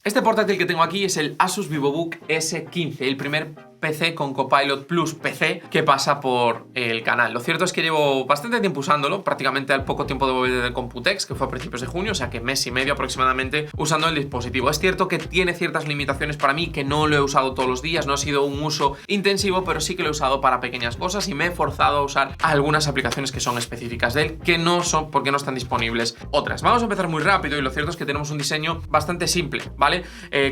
Este portátil que tengo aquí es el Asus VivoBook S15, el primer PC con Copilot Plus PC que pasa por el canal. Lo cierto es que llevo bastante tiempo usándolo, prácticamente al poco tiempo de volver del Computex, que fue a principios de junio, o sea que mes y medio aproximadamente usando el dispositivo. Es cierto que tiene ciertas limitaciones para mí, que no lo he usado todos los días, no ha sido un uso intensivo, pero sí que lo he usado para pequeñas cosas y me he forzado a usar algunas aplicaciones que son específicas de él, que no son porque no están disponibles otras. Vamos a empezar muy rápido y lo cierto es que tenemos un diseño bastante simple, ¿vale?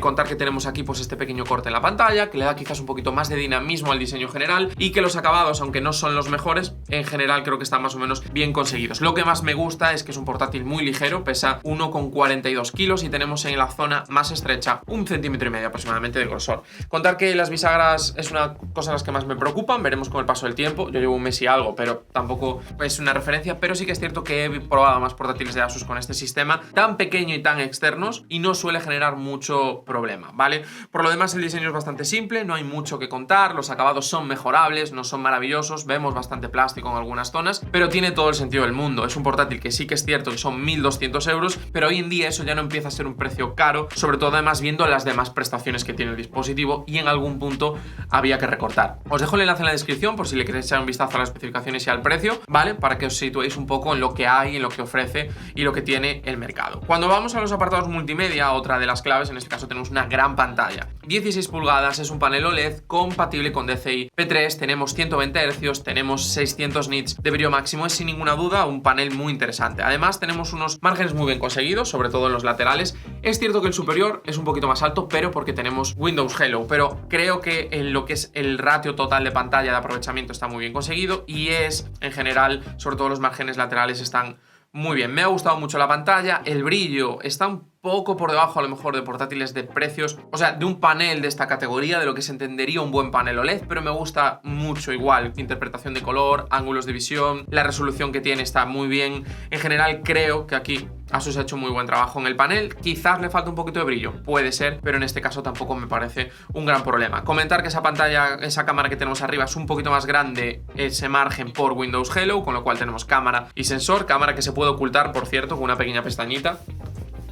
Contar que tenemos aquí pues este pequeño corte en la pantalla, que le da quizás un poquito más de dinamismo al diseño general y que los acabados, aunque no son los mejores, en general creo que están más o menos bien conseguidos. Lo que más me gusta es que es un portátil muy ligero, pesa 1,42 kilos y tenemos en la zona más estrecha 1,5 centímetros aproximadamente de grosor. Contar que las bisagras es una cosa de las que más me preocupan, veremos con el paso del tiempo. Yo llevo un mes y algo, pero tampoco es una referencia, pero sí que es cierto que he probado más portátiles de Asus con este sistema tan pequeño y tan externos y no suele generar mucho problema, ¿vale? Por lo demás el diseño es bastante simple, no hay mucho que contar, los acabados son mejorables, no son maravillosos, vemos bastante plástico en algunas zonas, pero tiene todo el sentido del mundo. Es un portátil que sí que es cierto que son 1.200 euros, pero hoy en día eso ya no empieza a ser un precio caro, sobre todo además viendo las demás prestaciones que tiene el dispositivo y en algún punto había que recortar. Os dejo el enlace en la descripción por si le queréis echar un vistazo a las especificaciones y al precio, ¿vale? Para que os situéis un poco en lo que hay, en lo que ofrece y lo que tiene el mercado. Cuando vamos a los apartados multimedia, otra de las claves, en este caso tenemos una gran pantalla. 16 pulgadas, es un panel OLED compatible con DCI-P3, tenemos 120 Hz, tenemos 600 nits de brillo máximo, es sin ninguna duda un panel muy interesante. Además tenemos unos márgenes muy bien conseguidos, sobre todo en los laterales. Es cierto que el superior es un poquito más alto, pero porque tenemos Windows Hello, pero creo que en lo que es el ratio total de pantalla de aprovechamiento está muy bien conseguido y es, en general, sobre todo los márgenes laterales están muy bien. Me ha gustado mucho la pantalla, el brillo está un poco por debajo a lo mejor de portátiles de precios, o sea, de un panel de esta categoría, de lo que se entendería un buen panel OLED, pero me gusta mucho igual, interpretación de color, ángulos de visión, la resolución que tiene está muy bien. En general creo que aquí Asus ha hecho muy buen trabajo en el panel, quizás le falta un poquito de brillo, puede ser, pero en este caso tampoco me parece un gran problema. Comentar que esa pantalla, esa cámara que tenemos arriba es un poquito más grande, ese margen por Windows Hello, con lo cual tenemos cámara y sensor, cámara que se puede ocultar, por cierto, con una pequeña pestañita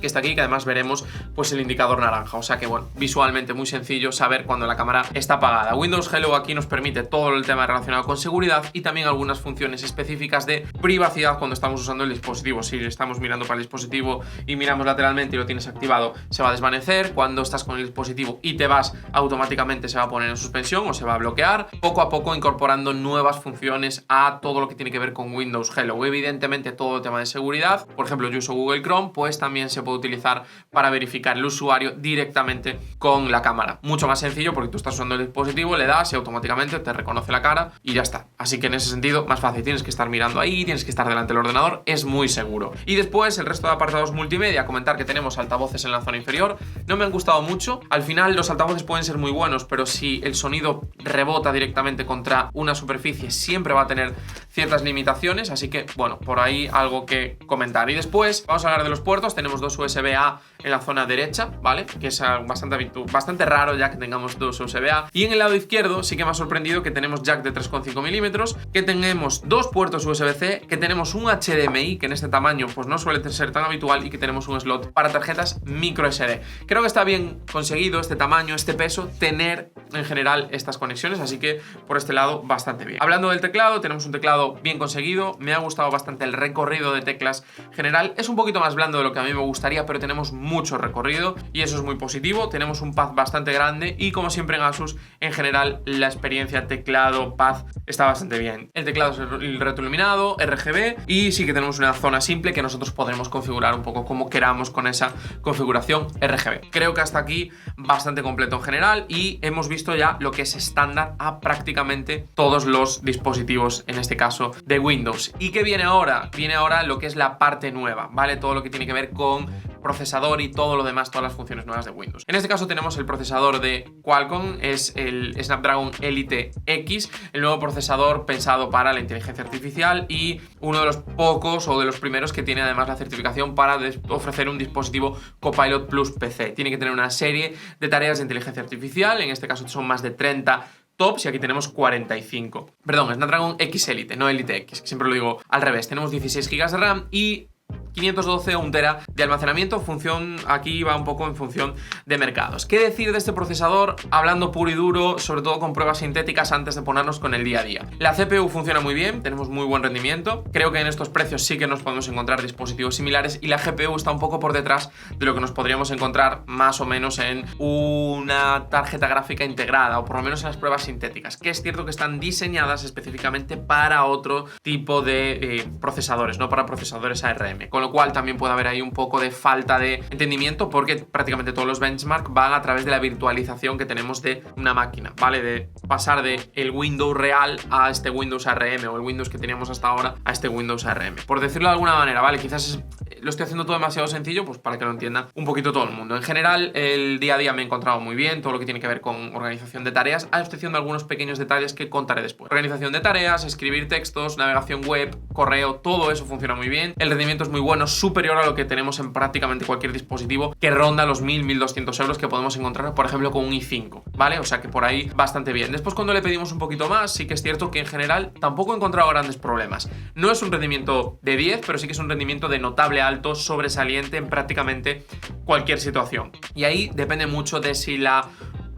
que está aquí, que además veremos pues el indicador naranja, o sea que bueno, visualmente muy sencillo saber cuando la cámara está apagada. Windows Hello aquí nos permite todo el tema relacionado con seguridad y también algunas funciones específicas de privacidad cuando estamos usando el dispositivo. Si estamos mirando para el dispositivo y miramos lateralmente y lo tienes activado, se va a desvanecer. Cuando estás con el dispositivo y te vas, automáticamente se va a poner en suspensión o se va a bloquear, poco a poco incorporando nuevas funciones a todo lo que tiene que ver con Windows Hello. Evidentemente todo el tema de seguridad, por ejemplo yo uso Google Chrome, pues también se puede utilizar para verificar el usuario directamente con la cámara. Mucho más sencillo porque tú estás usando el dispositivo, le das y automáticamente te reconoce la cara y ya está. Así que en ese sentido, más fácil. Tienes que estar mirando ahí, tienes que estar delante del ordenador, es muy seguro. Y después el resto de apartados multimedia, comentar que tenemos altavoces en la zona inferior. No me han gustado mucho. Al final los altavoces pueden ser muy buenos, pero si el sonido rebota directamente contra una superficie, siempre va a tener ciertas limitaciones. Así que, bueno, por ahí algo que comentar. Y después vamos a hablar de los puertos. Tenemos dos USB-A en la zona derecha, ¿vale? Que es bastante raro ya que tengamos dos USB-A. Y en el lado izquierdo sí que me ha sorprendido que tenemos jack de 3,5 milímetros, que tenemos dos puertos USB-C, que tenemos un HDMI, que en este tamaño pues no suele ser tan habitual, y que tenemos un slot para tarjetas micro SD. Creo que está bien conseguido este tamaño, este peso, tener en general estas conexiones, así que por este lado bastante bien. Hablando del teclado, tenemos un teclado bien conseguido, me ha gustado bastante el recorrido de teclas general, es un poquito más blando de lo que a mí me gustaría, pero tenemos mucho recorrido y eso es muy positivo. Tenemos un pad bastante grande y, como siempre en Asus, en general la experiencia teclado-pad está bastante bien. El teclado es retroiluminado, RGB, y sí que tenemos una zona simple que nosotros podremos configurar un poco como queramos con esa configuración RGB. Creo que hasta aquí bastante completo en general y hemos visto ya lo que es estándar a prácticamente todos los dispositivos, en este caso de Windows. ¿Y qué viene ahora? Viene ahora lo que es la parte nueva, ¿vale? Todo lo que tiene que ver con procesador y todo lo demás, todas las funciones nuevas de Windows. En este caso tenemos el procesador de Qualcomm, es el Snapdragon Elite X, el nuevo procesador pensado para la inteligencia artificial y uno de los pocos o de los primeros que tiene además la certificación para ofrecer un dispositivo Copilot Plus PC. Tiene que tener una serie de tareas de inteligencia artificial, en este caso son más de 30 tops y aquí tenemos 45. Perdón, Snapdragon X Elite, no Elite X, que siempre lo digo al revés. Tenemos 16 GB de RAM y 512 o 1 tera de almacenamiento. Aquí va un poco en función de mercados. ¿Qué decir de este procesador? Hablando puro y duro, sobre todo con pruebas sintéticas antes de ponernos con el día a día. La CPU funciona muy bien, tenemos muy buen rendimiento. Creo que en estos precios sí que nos podemos encontrar dispositivos similares, y la GPU está un poco por detrás de lo que nos podríamos encontrar más o menos en una tarjeta gráfica integrada, o por lo menos en las pruebas sintéticas, que es cierto que están diseñadas específicamente para otro tipo de procesadores, no para procesadores ARM, con lo cual también puede haber ahí un poco de falta de entendimiento, porque prácticamente todos los benchmark van a través de la virtualización que tenemos de una máquina, ¿vale? De pasar de el Windows real a este Windows ARM, o el Windows que teníamos hasta ahora a este Windows ARM, por decirlo de alguna manera, ¿vale? Quizás lo estoy haciendo todo demasiado sencillo, pues para que lo entienda un poquito todo el mundo. En general, el día a día me he encontrado muy bien, todo lo que tiene que ver con organización de tareas, a excepción de algunos pequeños detalles que contaré después. Organización de tareas, escribir textos, navegación web, correo, todo eso funciona muy bien. El rendimiento es muy bueno, superior a lo que tenemos en prácticamente cualquier dispositivo, que ronda los 1.000-1.200 euros que podemos encontrar, por ejemplo, con un i5, ¿vale? O sea que por ahí bastante bien. Después, cuando le pedimos un poquito más, sí que es cierto que en general tampoco he encontrado grandes problemas. No es un rendimiento de 10, pero sí que es un rendimiento de notable alto, sobresaliente en prácticamente cualquier situación. Y ahí depende mucho de si la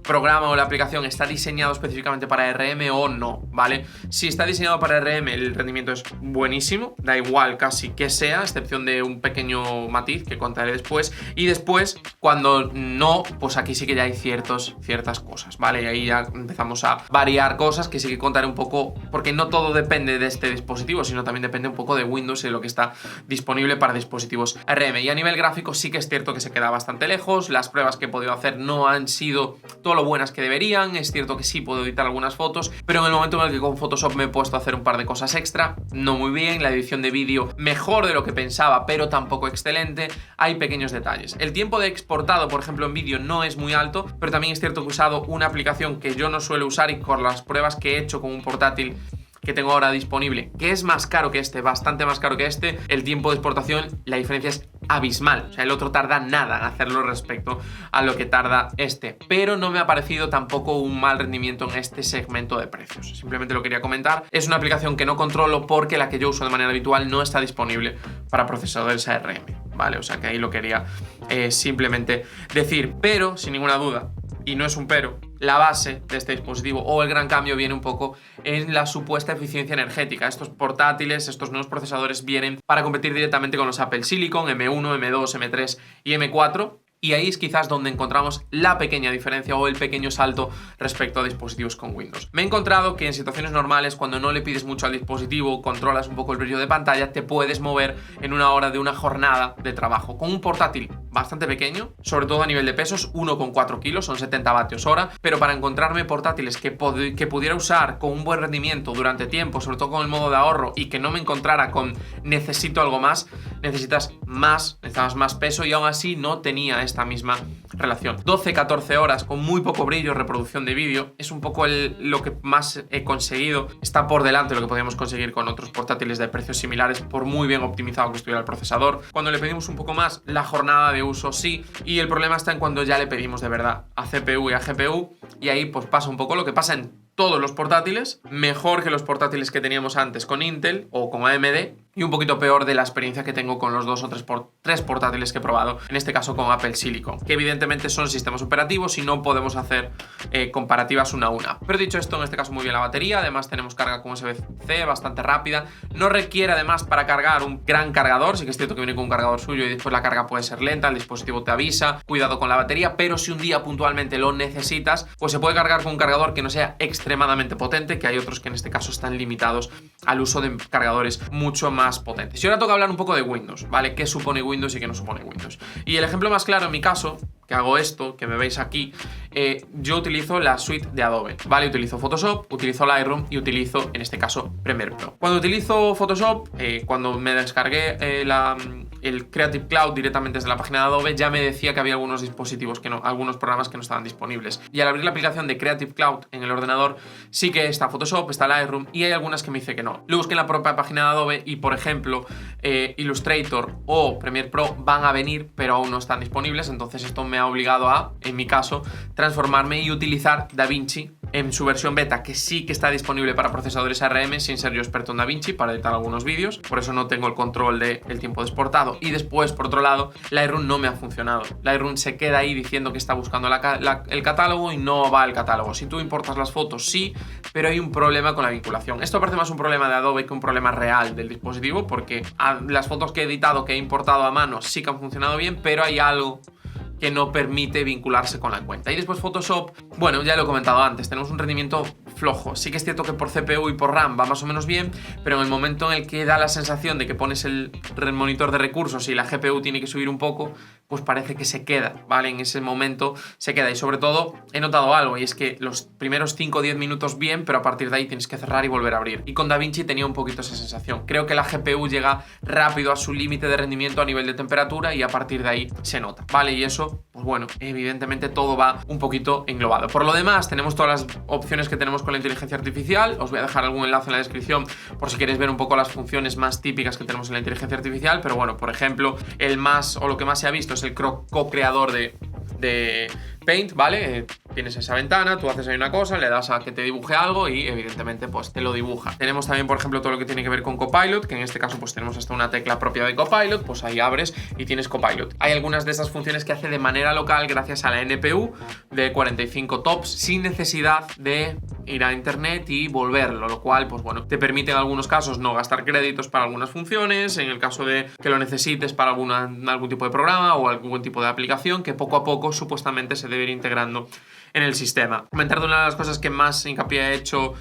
programa o la aplicación está diseñado específicamente para RM o no, ¿vale? Si está diseñado para RM, el rendimiento es buenísimo, da igual casi que sea, a excepción de un pequeño matiz que contaré después. Y después, cuando no, pues aquí sí que ya hay ciertas cosas, ¿vale? Y ahí ya empezamos a variar cosas que sí que contaré un poco, porque no todo depende de este dispositivo, sino también depende un poco de Windows y de lo que está disponible para dispositivos RM. Y a nivel gráfico sí que es cierto que se queda bastante lejos, las pruebas que he podido hacer no han sido todo lo buenas que deberían. Es cierto que sí puedo editar algunas fotos, pero en el momento en el que con Photoshop me he puesto a hacer un par de cosas extra, no muy bien. La edición de vídeo mejor de lo que pensaba, pero tampoco excelente. Hay pequeños detalles. El tiempo de exportado, por ejemplo, en vídeo no es muy alto, pero también es cierto que he usado una aplicación que yo no suelo usar, y con las pruebas que he hecho con un portátil que tengo ahora disponible, que es más caro que este, bastante más caro que este, el tiempo de exportación, la diferencia es abismal. O sea, el otro tarda nada en hacerlo respecto a lo que tarda este, pero no me ha parecido tampoco un mal rendimiento en este segmento de precios. Simplemente lo quería comentar. Es una aplicación que no controlo porque la que yo uso de manera habitual no está disponible para procesadores ARM, ¿vale? O sea que ahí lo quería simplemente decir, pero sin ninguna duda, y no es un pero, la base de este dispositivo o el gran cambio viene un poco en la supuesta eficiencia energética. Estos portátiles, estos nuevos procesadores vienen para competir directamente con los Apple Silicon M1, M2, M3 y M4. Y ahí es quizás donde encontramos la pequeña diferencia o el pequeño salto respecto a dispositivos con Windows. Me he encontrado que en situaciones normales, cuando no le pides mucho al dispositivo, controlas un poco el brillo de pantalla, te puedes mover en una hora de una jornada de trabajo. Con un portátil bastante pequeño, sobre todo a nivel de pesos, 1,4 kilos, son 70 vatios hora, pero para encontrarme portátiles que pudiera usar con un buen rendimiento durante tiempo, sobre todo con el modo de ahorro, y que no me encontrara con necesito algo más, necesitabas más peso, y aún así no tenía esta misma relación. 12-14 horas con muy poco brillo, reproducción de vídeo, es un poco lo que más he conseguido. Está por delante de lo que podíamos conseguir con otros portátiles de precios similares, por muy bien optimizado que estuviera el procesador. Cuando le pedimos un poco más, la jornada de uso sí, y el problema está en cuando ya le pedimos de verdad a CPU y a GPU, y ahí pues pasa un poco lo que pasa en todos los portátiles, mejor que los portátiles que teníamos antes con Intel o con AMD, y un poquito peor de la experiencia que tengo con los 2 o 3 portátiles que he probado, en este caso con Apple Silicon, que evidentemente son sistemas operativos y no podemos hacer comparativas una a una. Pero dicho esto, en este caso muy bien la batería, además tenemos carga con USB-C bastante rápida, no requiere además para cargar un gran cargador, sí que es cierto que viene con un cargador suyo y después la carga puede ser lenta, el dispositivo te avisa, cuidado con la batería, pero si un día puntualmente lo necesitas, pues se puede cargar con un cargador que no sea extremadamente potente, que hay otros que en este caso están limitados al uso de cargadores mucho más potentes. Y ahora toca hablar un poco de Windows, ¿vale? ¿Qué supone Windows y qué no supone Windows? Y el ejemplo más claro en mi caso, que hago esto, que me veis aquí, yo utilizo la suite de Adobe, ¿vale? Utilizo Photoshop, utilizo Lightroom y utilizo, en este caso, Premiere Pro. Cuando utilizo Photoshop, cuando me descargué el Creative Cloud directamente desde la página de Adobe, ya me decía que había algunos dispositivos algunos programas que no estaban disponibles. Y al abrir la aplicación de Creative Cloud en el ordenador, sí que está Photoshop, está Lightroom, y hay algunas que me dice que no. Lo busqué en la propia página de Adobe y, por ejemplo, Illustrator o Premiere Pro van a venir, pero aún no están disponibles. Entonces esto me ha obligado a, en mi caso, transformarme y utilizar DaVinci en su versión beta, que sí que está disponible para procesadores ARM, sin ser yo experto en DaVinci para editar algunos vídeos, por eso no tengo el control del tiempo de exportado. Y después, por otro lado, Lightroom no me ha funcionado. Lightroom se queda ahí diciendo que está buscando el catálogo y no va al catálogo. Si tú importas las fotos, sí, pero hay un problema con la vinculación. Esto parece más un problema de Adobe que un problema real del dispositivo, porque las fotos que he editado, que he importado a mano, sí que han funcionado bien, pero hay algo que no permite vincularse con la cuenta. Y después Photoshop, bueno, ya lo he comentado antes, tenemos un rendimiento flojo. Sí que es cierto que por CPU y por RAM va más o menos bien, pero en el momento en el que da la sensación de que pones el monitor de recursos y la GPU tiene que subir un poco, pues parece que se queda, ¿vale? En ese momento se queda. Y sobre todo he notado algo, y es que los primeros 5 o 10 minutos bien, pero a partir de ahí tienes que cerrar y volver a abrir. Y con DaVinci tenía un poquito esa sensación. Creo que la GPU llega rápido a su límite de rendimiento a nivel de temperatura y a partir de ahí se nota, ¿vale? Y eso, pues bueno, evidentemente todo va un poquito englobado. Por lo demás, tenemos todas las opciones que tenemos con la inteligencia artificial. Os voy a dejar algún enlace en la descripción por si queréis ver un poco las funciones más típicas que tenemos en la inteligencia artificial. Pero bueno, por ejemplo, lo que más se ha visto es el co-creador de Paint, ¿vale? Tienes esa ventana, tú haces ahí una cosa, le das a que te dibuje algo y evidentemente pues te lo dibuja. Tenemos también, por ejemplo, todo lo que tiene que ver con Copilot, que en este caso pues tenemos hasta una tecla propia de Copilot, pues ahí abres y tienes Copilot. Hay algunas de esas funciones que hace de manera local gracias a la NPU de 45 tops sin necesidad de ir a internet y volverlo, lo cual pues bueno, te permite en algunos casos no gastar créditos para algunas funciones, en el caso de que lo necesites para algún tipo de programa o algún tipo de aplicación que poco a poco supuestamente se debe ir integrando en el sistema. Comentar de una de las cosas que más hincapié ha hecho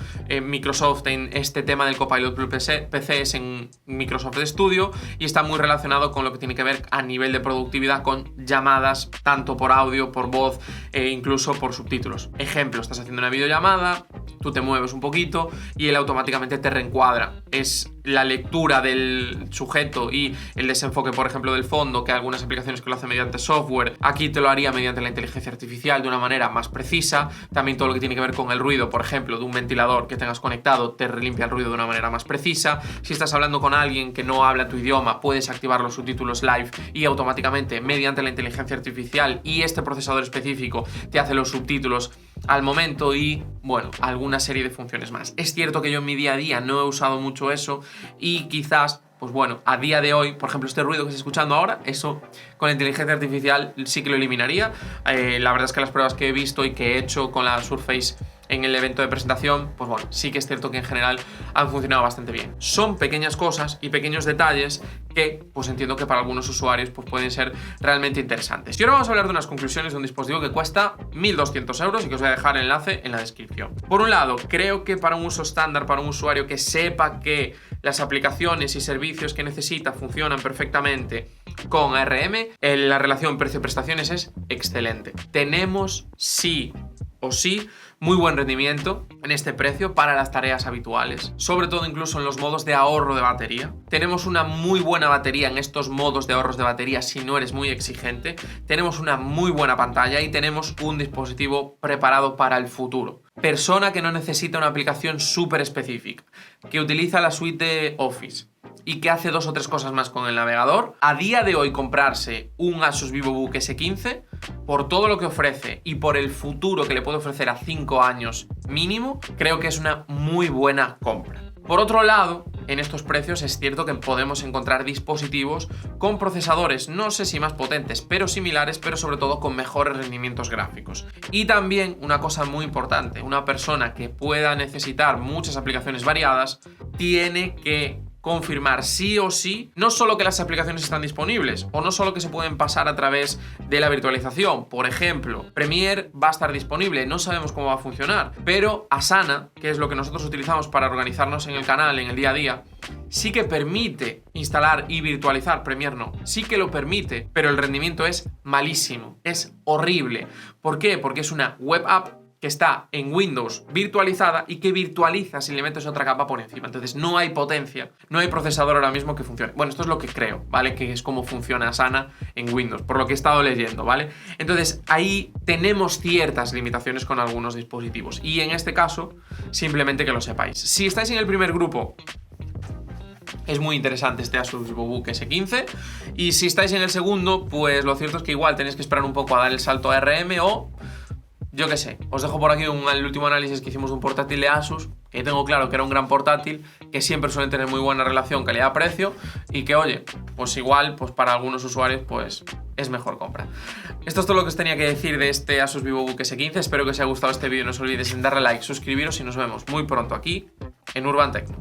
Microsoft en este tema del Copilot Plus PC es en Microsoft Studio, y está muy relacionado con lo que tiene que ver a nivel de productividad con llamadas, tanto por audio, por voz e incluso por subtítulos. Ejemplo, estás haciendo una videollamada, tú te mueves un poquito y él automáticamente te reencuadra. Es la lectura del sujeto y el desenfoque, por ejemplo, del fondo, que algunas aplicaciones que lo hacen mediante software, aquí te lo haría mediante la inteligencia artificial de una manera más precisa. También todo lo que tiene que ver con el ruido, por ejemplo, de un ventilador que tengas conectado, te limpia el ruido de una manera más precisa. Si estás hablando con alguien que no habla tu idioma, puedes activar los subtítulos live y automáticamente, mediante la inteligencia artificial y este procesador específico, te hace los subtítulos al momento y, bueno, alguna serie de funciones más. Es cierto que yo en mi día a día no he usado mucho eso y quizás, pues bueno, a día de hoy, por ejemplo, este ruido que estoy escuchando ahora, eso con la inteligencia artificial sí que lo eliminaría. La verdad es que las pruebas que he visto y que he hecho con la Surface en el evento de presentación, pues bueno, sí que es cierto que en general han funcionado bastante bien. Son pequeñas cosas y pequeños detalles que pues entiendo que para algunos usuarios pues pueden ser realmente interesantes. Y ahora vamos a hablar de unas conclusiones de un dispositivo que cuesta 1.200 euros y que os voy a dejar el enlace en la descripción. Por un lado, creo que para un uso estándar, para un usuario que sepa que las aplicaciones y servicios que necesita funcionan perfectamente con ARM, la relación precio-prestaciones es excelente. Tenemos sí o sí muy buen rendimiento en este precio para las tareas habituales, sobre todo incluso en los modos de ahorro de batería. Tenemos una muy buena batería en estos modos de ahorros de batería si no eres muy exigente. Tenemos una muy buena pantalla y tenemos un dispositivo preparado para el futuro. Persona que no necesita una aplicación súper específica, que utiliza la suite de Office y que hace 2 o 3 cosas más con el navegador, a día de hoy comprarse un Asus VivoBook S15 por todo lo que ofrece y por el futuro que le puede ofrecer a 5 años mínimo, creo que es una muy buena compra. Por otro lado, en estos precios es cierto que podemos encontrar dispositivos con procesadores, no sé si más potentes, pero similares, pero sobre todo con mejores rendimientos gráficos. Y también una cosa muy importante, una persona que pueda necesitar muchas aplicaciones variadas, tiene que confirmar sí o sí, no solo que las aplicaciones están disponibles o no solo que se pueden pasar a través de la virtualización. Por ejemplo, Premiere va a estar disponible, no sabemos cómo va a funcionar, pero Asana, que es lo que nosotros utilizamos para organizarnos en el canal en el día a día, sí que permite instalar y virtualizar. Premiere no, sí que lo permite, pero el rendimiento es malísimo, es horrible. ¿Por qué? Porque es una web app que está en Windows virtualizada y que virtualiza si le metes otra capa por encima. Entonces no hay potencia, no hay procesador ahora mismo que funcione. Bueno, esto es lo que creo, ¿vale? Que es como funciona Asana en Windows, por lo que he estado leyendo, ¿vale? Entonces ahí tenemos ciertas limitaciones con algunos dispositivos y en este caso simplemente que lo sepáis. Si estáis en el primer grupo, es muy interesante este Asus VivoBook S15, y si estáis en el segundo, pues lo cierto es que igual tenéis que esperar un poco a dar el salto a ARM o yo qué sé, os dejo por aquí el último análisis que hicimos de un portátil de Asus, que tengo claro que era un gran portátil, que siempre suelen tener muy buena relación calidad-precio y que, oye, pues igual, pues para algunos usuarios, pues es mejor compra. Esto es todo lo que os tenía que decir de este Asus VivoBook S15. Espero que os haya gustado este vídeo. No os olvidéis en darle like, suscribiros y nos vemos muy pronto aquí en Urban Tecno.